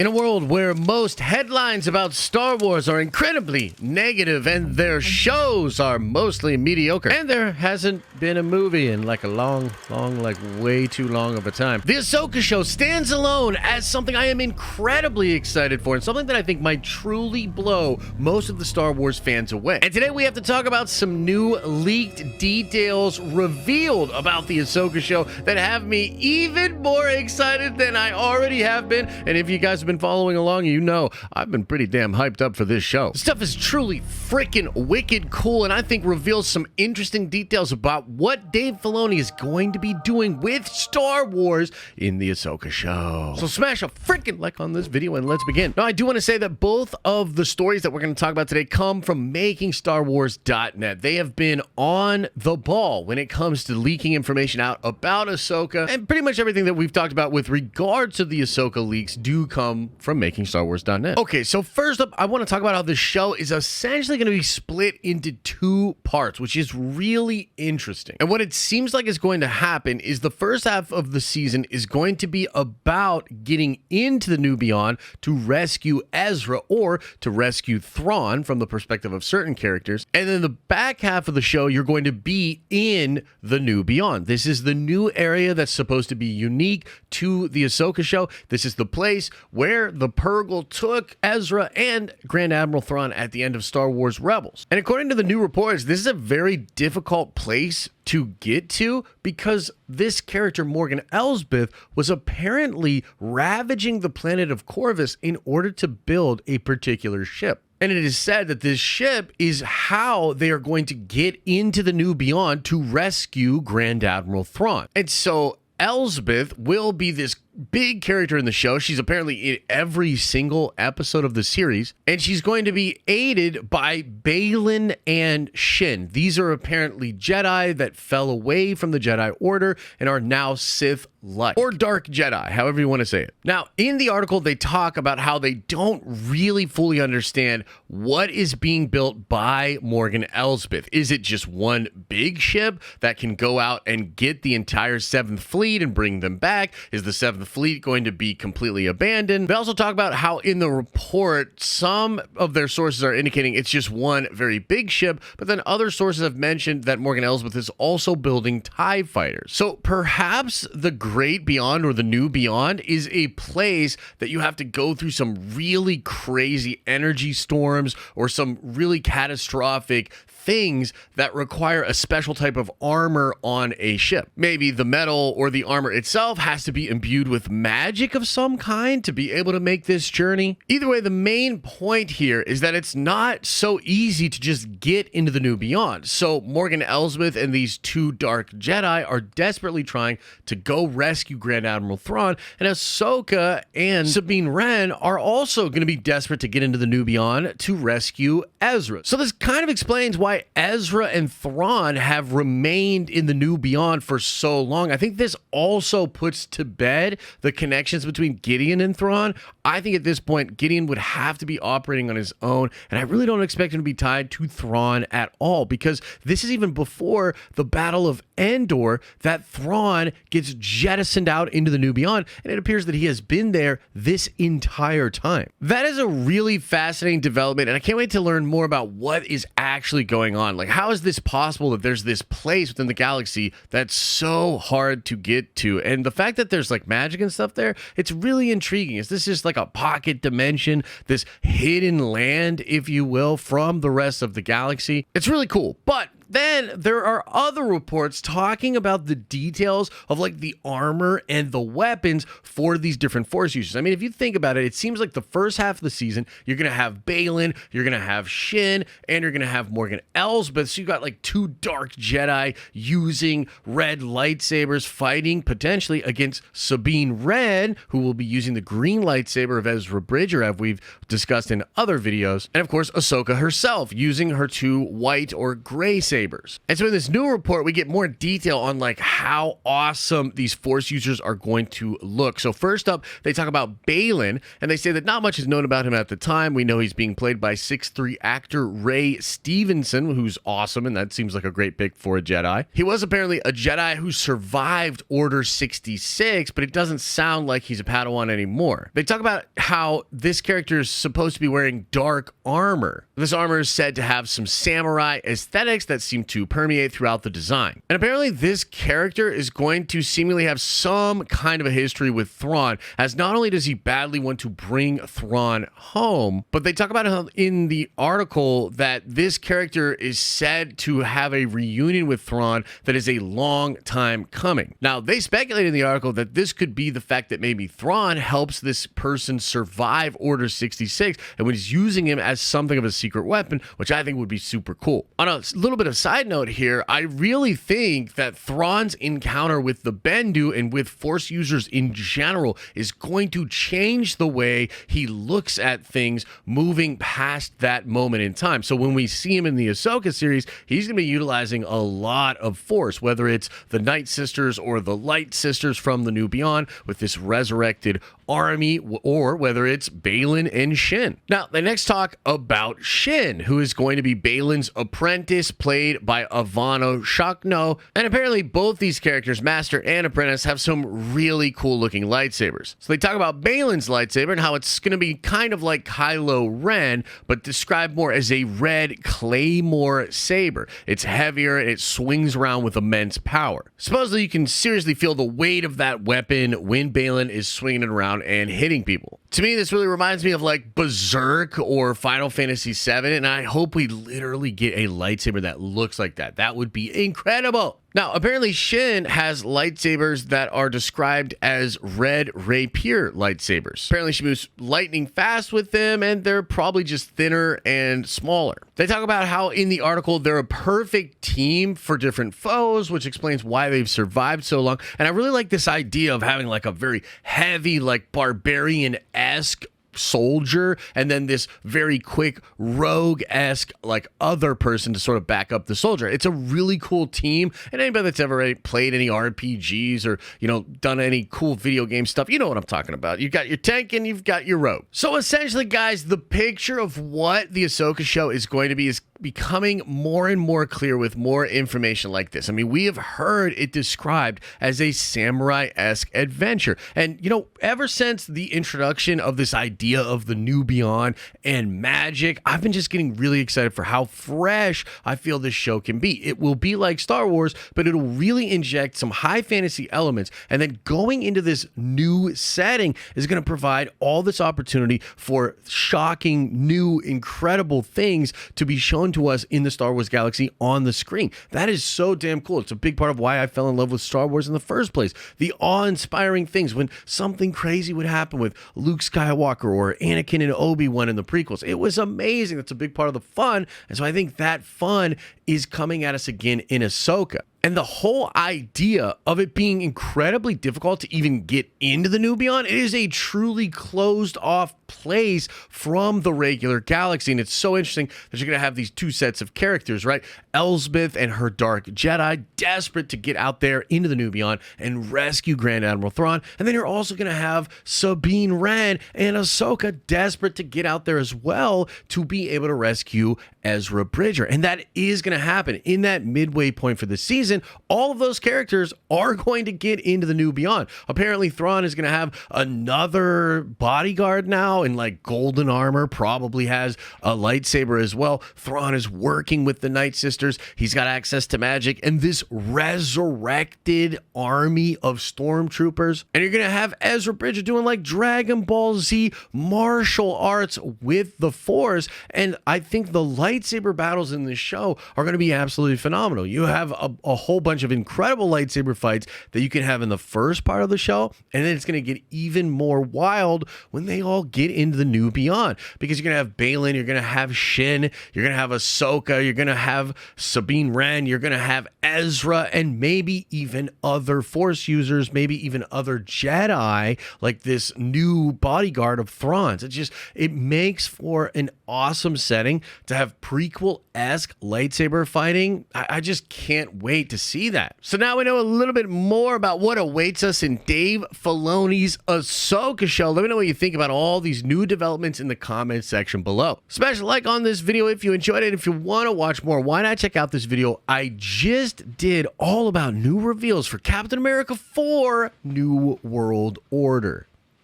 In a world where most headlines about Star Wars are incredibly negative and their shows are mostly mediocre, and there hasn't been a movie in like a long, way too long of a time, the Ahsoka show stands alone as something I am incredibly excited for and something that I think might truly blow most of the Star Wars fans away. And today we have to talk about some new leaked details revealed about the Ahsoka show that have me even more excited than I already have been. And if you guys have been following along, you know I've been pretty damn hyped up for this show. This stuff is truly freaking wicked cool, and I think reveals some interesting details about what Dave Filoni is going to be doing with Star Wars in the Ahsoka show. So smash a freaking like on this video and let's begin. Now, I do want to say that both of the stories that we're going to talk about today come from MakingStarWars.net. They have been on the ball when it comes to leaking information out about Ahsoka, and pretty much everything that we've talked about with regards to the Ahsoka leaks do come from MakingStarWars.net. Okay, so first up, I want to talk about how this show is essentially going to be split into two parts, which is really interesting. And what it seems like is going to happen is the first half of the season is going to be about getting into the New Beyond to rescue Ezra or to rescue Thrawn from the perspective of certain characters. And then the back half of the show, you're going to be in the New Beyond. This is the new area that's supposed to be unique to the Ahsoka show. This is the place where the Purrgil took Ezra and Grand Admiral Thrawn at the end of Star Wars Rebels. And according to the new reports, this is a very difficult place to get to because this character, Morgan Elsbeth, was apparently ravaging the planet of Corvus in order to build a particular ship. And it is said that this ship is how they are going to get into the New Beyond to rescue Grand Admiral Thrawn. And so Elsbeth will be this big character in the show. She's apparently in every single episode of the series, and she's going to be aided by Baylan and Shin. These are apparently Jedi that fell away from the Jedi Order and are now Sith light, or Dark Jedi, however you want to say it. Now, in the article, they talk about how they don't really fully understand what is being built by Morgan Elsbeth. Is it just one big ship that can go out and get the entire 7th Fleet and bring them back? Is the 7th Fleet going to be completely abandoned? They also talk about how in the report, some of their sources are indicating it's just one very big ship, but then other sources have mentioned that Morgan Elsbeth is also building TIE fighters. So perhaps the Great Beyond or the New Beyond is a place that you have to go through some really crazy energy storms or some really catastrophic things that require a special type of armor on a ship. Maybe the metal or the armor itself has to be imbued with magic of some kind to be able to make this journey. Either way, the main point here is that it's not so easy to just get into the New Beyond. So Morgan Elsbeth and these two Dark Jedi are desperately trying to go rescue Grand Admiral Thrawn, and Ahsoka and Sabine Wren are also going to be desperate to get into the New Beyond to rescue Ezra. So this kind of explains why Ezra and Thrawn have remained in the New Beyond for so long. I think this also puts to bed the connections between Gideon and Thrawn. I think at this point, Gideon would have to be operating on his own, and I really don't expect him to be tied to Thrawn at all, because this is even before the Battle of Endor that Thrawn gets jettisoned out into the New Beyond, and it appears that he has been there this entire time. That is a really fascinating development, and I can't wait to learn more about what is actually going on. Like, how is this possible that there's this place within the galaxy that's so hard to get to? And the fact that there's like magic and stuff there, it's really intriguing. Is this just like a pocket dimension, this hidden land, if you will, from the rest of the galaxy? It's really cool. But then there are other reports talking about the details of like the armor and the weapons for these different Force users. I mean, if you think about it, it seems like the first half of the season, you're going to have Baylan, you're going to have Shin, and you're going to have Morgan Elsbeth. So you got like two Dark Jedi using red lightsabers fighting potentially against Sabine Wren, who will be using the green lightsaber of Ezra Bridger, as we've discussed in other videos. And of course, Ahsoka herself using her two white or gray sabers. lightsabers. And so in this new report, we get more detail on like how awesome these Force users are going to look. So first up, they talk about Baylan, and they say that not much is known about him at the time. We know he's being played by 6'3" actor Ray Stevenson, who's awesome, and that seems like a great pick for a Jedi. He was apparently a Jedi who survived Order 66, but it doesn't sound like he's a Padawan anymore. They talk about how this character is supposed to be wearing dark armor. This armor is said to have some samurai aesthetics that seem to permeate throughout the design. And apparently this character is going to seemingly have some kind of a history with Thrawn, as not only does he badly want to bring Thrawn home, but they talk about how in the article that this character is said to have a reunion with Thrawn that is a long time coming. Now, they speculate in the article that this could be the fact that maybe Thrawn helps this person survive Order 66 and was using him as something of a secret weapon, which I think would be super cool. On a little bit of side note here, I really think that Thrawn's encounter with the Bendu and with Force users in general is going to change the way he looks at things moving past that moment in time. So when we see him in the Ahsoka series, he's going to be utilizing a lot of Force, whether it's the Night Sisters or the Light Sisters from the New Beyond with this resurrected army, or whether it's Baylan and Shin. Now, they next talk about Shin, who is going to be Baylan's apprentice, played by Ivano Shakno. And apparently both these characters, Master and Apprentice, have some really cool looking lightsabers. So they talk about Baylan's lightsaber and how it's going to be kind of like Kylo Ren, but described more as a red claymore saber. It's heavier and it swings around with immense power. Supposedly you can seriously feel the weight of that weapon when Baylan is swinging it around and hitting people. To me, this really reminds me of like Berserk or Final Fantasy VII, and I hope we literally get a lightsaber that looks like that. That would be incredible. Now, apparently Shin has lightsabers that are described as red rapier lightsabers. Apparently she moves lightning fast with them, and they're probably just thinner and smaller. They talk about how in the article they're a perfect team for different foes, which explains why they've survived so long. And I really like this idea of having like a very heavy, like barbarian-esque soldier and then this very quick rogue-esque like other person to sort of back up the soldier. It's a really cool team, and anybody that's ever played any RPGs or, you know, done any cool video game stuff, you know what I'm talking about. You've got your tank and you've got your rogue. So essentially, guys, the picture of what the Ahsoka show is going to be is becoming more and more clear with more information like this. I mean, we have heard it described as a samurai-esque adventure. And, you know, ever since the introduction of this idea of the New Beyond and magic, I've been just getting really excited for how fresh I feel this show can be. It will be like Star Wars, but it'll really inject some high fantasy elements. And then going into this new setting is going to provide all this opportunity for shocking, new, incredible things to be shown to us in the Star Wars galaxy on the screen. That is so damn cool. It's a big part of why I fell in love with Star Wars in the first place. The awe-inspiring things when something crazy would happen with Luke Skywalker or Anakin and Obi-Wan in the prequels. It was amazing. That's a big part of the fun. And so I think that fun is coming at us again in Ahsoka. And the whole idea of it being incredibly difficult to even get into the New Beyond, it is a truly closed off place from the regular galaxy. And it's so interesting that you're going to have these two sets of characters, right? Elsbeth and her Dark Jedi, desperate to get out there into the New Beyond and rescue Grand Admiral Thrawn. And then you're also going to have Sabine Wren and Ahsoka, desperate to get out there as well to be able to rescue Ezra Bridger. And that is going to happen in that midway point for the season. All of those characters are going to get into the New Beyond. Apparently Thrawn is going to have another bodyguard now in like golden armor, probably has a lightsaber as well. Thrawn is working with the Night Sisters. He's got access to magic and this resurrected army of stormtroopers. And you're going to have Ezra Bridger doing like Dragon Ball Z martial arts with the Force. And I think the lightsaber battles in this show are going to be absolutely phenomenal. You have a whole bunch of incredible lightsaber fights that you can have in the first part of the show, and then it's going to get even more wild when they all get into the New Beyond, because you're going to have Baylan, you're going to have Shin, you're going to have Ahsoka, you're going to have Sabine Wren, you're going to have Ezra, and maybe even other Force users, maybe even other Jedi, like this new bodyguard of Thrawn's. It makes for an awesome setting to have prequel-esque lightsaber fighting. I just can't wait to see that. So now we know a little bit more about what awaits us in Dave Filoni's Ahsoka show. Let me know what you think about all these new developments in the comments section below. Smash a like on this video if you enjoyed it. If you want to watch more, why not check out this video I just did all about new reveals for Captain America 4 New World Order.